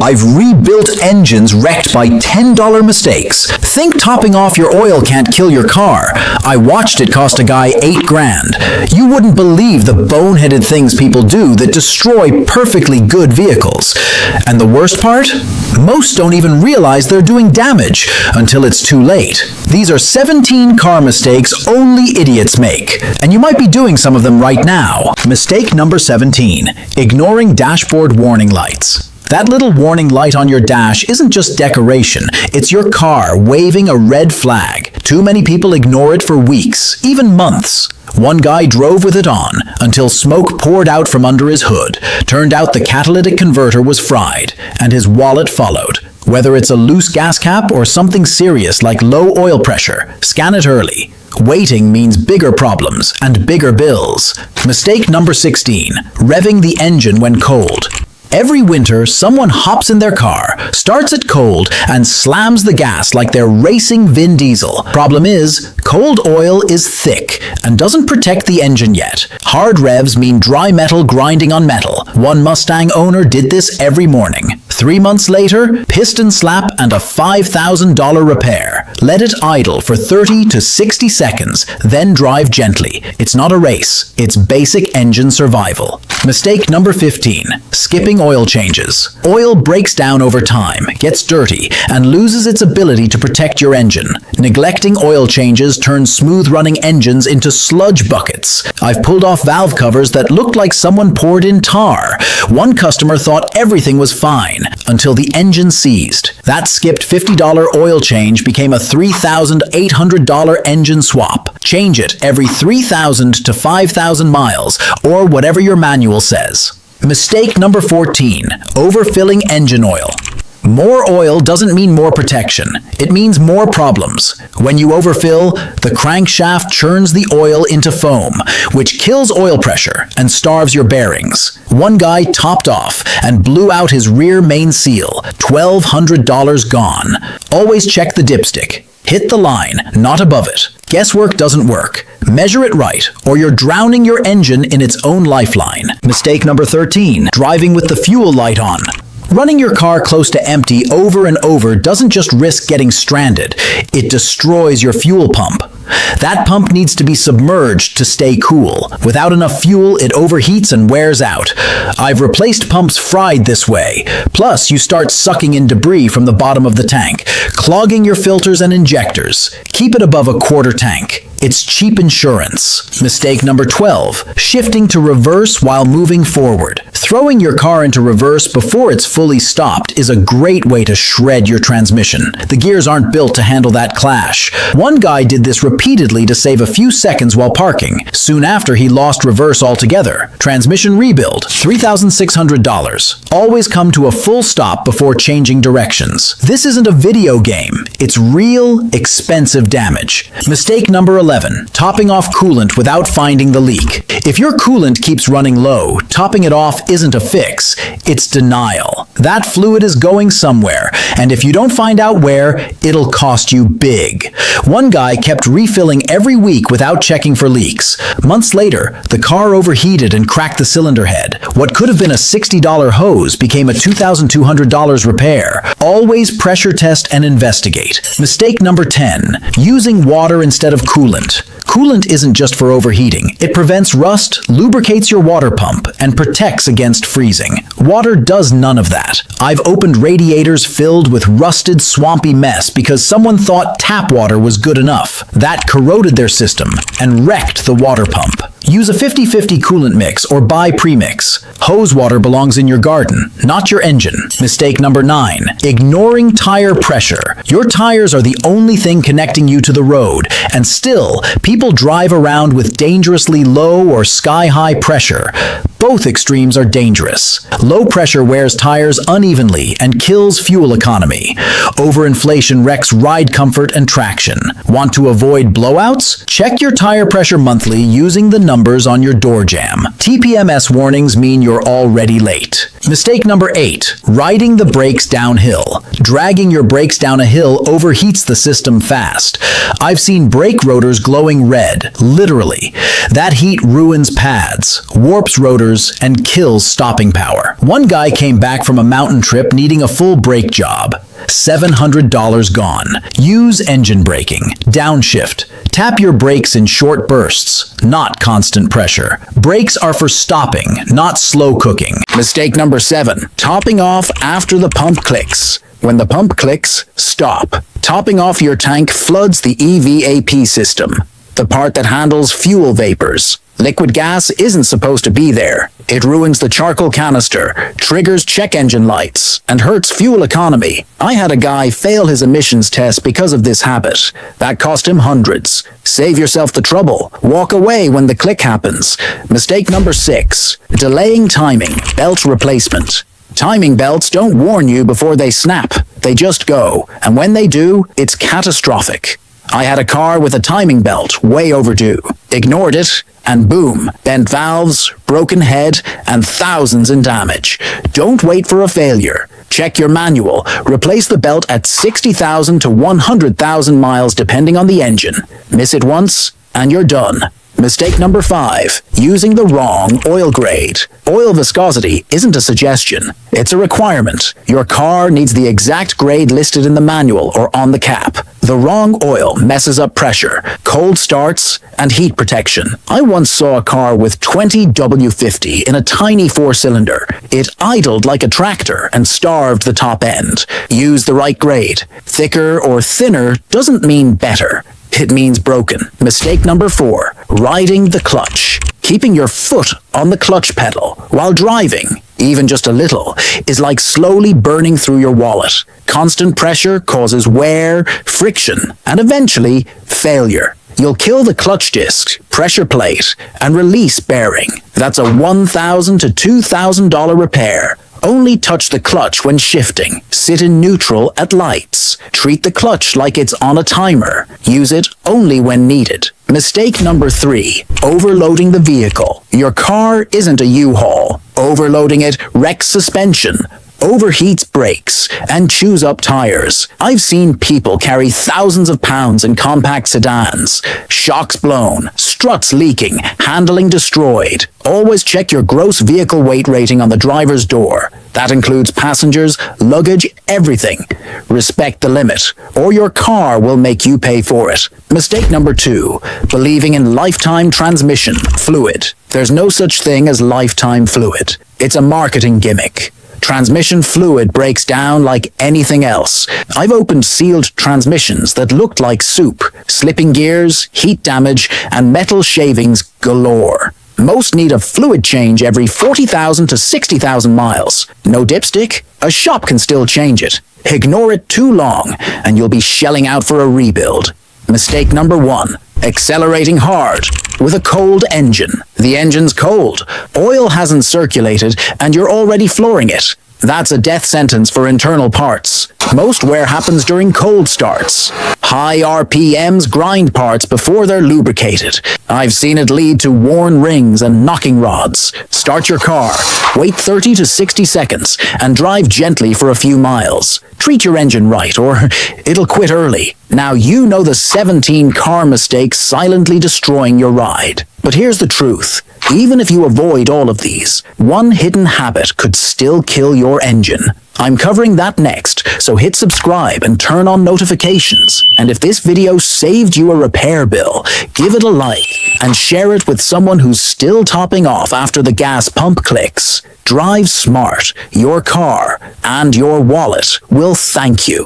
I've rebuilt engines wrecked by $10 mistakes. Think topping off your oil can't kill your car. I watched it cost a guy $8,000. You wouldn't believe the boneheaded things people do that destroy perfectly good vehicles. And the worst part? Most don't even realize they're doing damage until it's too late. These are 17 car mistakes only idiots make, and you might be doing some of them right now. Mistake number 17, ignoring dashboard warning lights. That little warning light on your dash isn't just decoration, it's your car waving a red flag. Too many people ignore it for weeks, even months. One guy drove with it on until smoke poured out from under his hood. Turned out the catalytic converter was fried, and his wallet followed. Whether it's a loose gas cap or something serious like low oil pressure, scan it early. Waiting means bigger problems and bigger bills. Mistake number 16, revving the engine when cold. Every winter, someone hops in their car, starts it cold, and slams the gas like they're racing Vin Diesel. Problem is, cold oil is thick and doesn't protect the engine yet. Hard revs mean dry metal grinding on metal. One Mustang owner did this every morning. 3 months later, piston slap and a $5,000 repair. Let it idle for 30 to 60 seconds, then drive gently. It's not a race, it's basic engine survival. Mistake number 15, skipping oil changes. Oil breaks down over time, gets dirty, and loses its ability to protect your engine. Neglecting oil changes turns smooth-running engines into sludge buckets. I've pulled off valve covers that looked like someone poured in tar. One customer thought everything was fine until the engine seized. That skipped $50 oil change became a $3,800 engine swap. Change it every 3,000 to 5,000 miles, or whatever your manual says. Mistake number 14, overfilling engine oil. More oil doesn't mean more protection. It means more problems. When you overfill, the crankshaft churns the oil into foam, which kills oil pressure and starves your bearings. One guy topped off and blew out his rear main seal. $1,200 gone. Always check the dipstick. Hit the line, not above it. Guesswork doesn't work. Measure it right, or you're drowning your engine in its own lifeline. Mistake number 13, driving with the fuel light on. Running your car close to empty over and over doesn't just risk getting stranded, it destroys your fuel pump. That pump needs to be submerged to stay cool. Without enough fuel, it overheats and wears out. I've replaced pumps fried this way. Plus, you start sucking in debris from the bottom of the tank, clogging your filters and injectors. Keep it above a quarter tank. It's cheap insurance. Mistake number 12, shifting to reverse while moving forward. Throwing your car into reverse before it's fully stopped is a great way to shred your transmission. The gears aren't built to handle that clash. One guy did this repeatedly to save a few seconds while parking. Soon after, he lost reverse altogether. Transmission rebuild, $3,600. Always come to a full stop before changing directions. This isn't a video game. It's real, expensive damage. Mistake number 11, topping off coolant without finding the leak. If your coolant keeps running low, topping it off isn't a fix, it's denial. That fluid is going somewhere, and if you don't find out where, it'll cost you big. One guy kept refilling every week without checking for leaks. Months later, the car overheated and cracked the cylinder head. What could have been a $60 hose became a $2,200 repair. Always pressure test and investigate. Mistake number 10, using water instead of coolant. Coolant isn't just for overheating. It prevents rust, lubricates your water pump, and protects against freezing. Water does none of that. I've opened radiators filled with rusted, swampy mess because someone thought tap water was good enough. That corroded their system and wrecked the water pump. Use a 50-50 coolant mix or buy premix. Hose water belongs in your garden, not your engine. Mistake number 9, ignoring tire pressure. Your tires are the only thing connecting you to the road, and still, people drive around with dangerously low or sky-high pressure. Both extremes are dangerous. Low pressure wears tires unevenly and kills fuel economy. Overinflation wrecks ride comfort and traction. Want to avoid blowouts? Check your tire pressure monthly using the numbers on your door jamb. TPMS warnings mean you're already late. Mistake number 8, riding the brakes downhill. Dragging your brakes down a hill overheats the system fast. I've seen brake rotors glowing red, literally. That heat ruins pads, warps rotors, pressures and kills stopping power. One guy came back from a mountain trip needing a full brake job. $700 gone. Use engine braking. Downshift. Tap your brakes in short bursts, not constant pressure. Brakes are for stopping, not slow cooking. Mistake number 7. Topping off after the pump clicks. When the pump clicks, stop. Topping off your tank floods the EVAP system, the part that handles fuel vapors. Liquid gas isn't supposed to be there. It ruins the charcoal canister, triggers check engine lights, and hurts fuel economy. I had a guy fail his emissions test because of this habit. That cost him hundreds. Save yourself the trouble. Walk away when the click happens. Mistake number 6. Delaying timing, belt replacement. Timing belts don't warn you before they snap. They just go, and when they do, it's catastrophic. I had a car with a timing belt way overdue. Ignored it, and boom, bent valves, broken head, and thousands in damage. Don't wait for a failure. Check your manual. Replace the belt at 60,000 to 100,000 miles depending on the engine. Miss it once, and you're done. Mistake number 5. Using the wrong oil grade. Oil viscosity isn't a suggestion. It's a requirement. Your car needs the exact grade listed in the manual or on the cap. The wrong oil messes up pressure, cold starts, and heat protection. I once saw a car with 20 W50 in a tiny 4-cylinder. It idled like a tractor and starved the top end. Use the right grade. Thicker or thinner doesn't mean better. It means broken. Mistake number 4. Riding the clutch. Keeping your foot on the clutch pedal while driving, even just a little, is like slowly burning through your wallet. Constant pressure causes wear, friction, and eventually failure. You'll kill the clutch disc, pressure plate, and release bearing. That's a $1,000 to $2,000 repair. Only touch the clutch when shifting. Sit in neutral at lights. Treat the clutch like it's on a timer. Use it only when needed. Mistake number 3. Overloading the vehicle. Your car isn't a U-Haul. Overloading it wrecks suspension, overheats brakes, and chews up tires. I've seen people carry thousands of pounds in compact sedans. Shocks blown, struts leaking, handling destroyed. Always check your gross vehicle weight rating on the driver's door. That includes passengers, luggage, everything. Respect the limit, or your car will make you pay for it. Mistake number 2. Believing in lifetime transmission fluid. There's no such thing as lifetime fluid. It's a marketing gimmick. Transmission fluid breaks down like anything else. I've opened sealed transmissions that looked like soup, slipping gears, heat damage, and metal shavings galore. Most need a fluid change every 40,000 to 60,000 miles. No dipstick? A shop can still change it. Ignore it too long, and you'll be shelling out for a rebuild. Mistake number 1. Accelerating hard with a cold engine. The engine's cold. Oil hasn't circulated, and you're already flooring it. That's a death sentence for internal parts. Most wear happens during cold starts. High RPMs grind parts before they're lubricated. I've seen it lead to worn rings and knocking rods. Start your car, wait 30 to 60 seconds, and drive gently for a few miles. Treat your engine right, or it'll quit early. Now you know the 17 car mistakes silently destroying your ride. But here's the truth. Even if you avoid all of these, one hidden habit could still kill your engine. I'm covering that next, so hit subscribe and turn on notifications. And if this video saved you a repair bill, give it a like and share it with someone who's still topping off after the gas pump clicks. Drive smart. Your car and your wallet will thank you.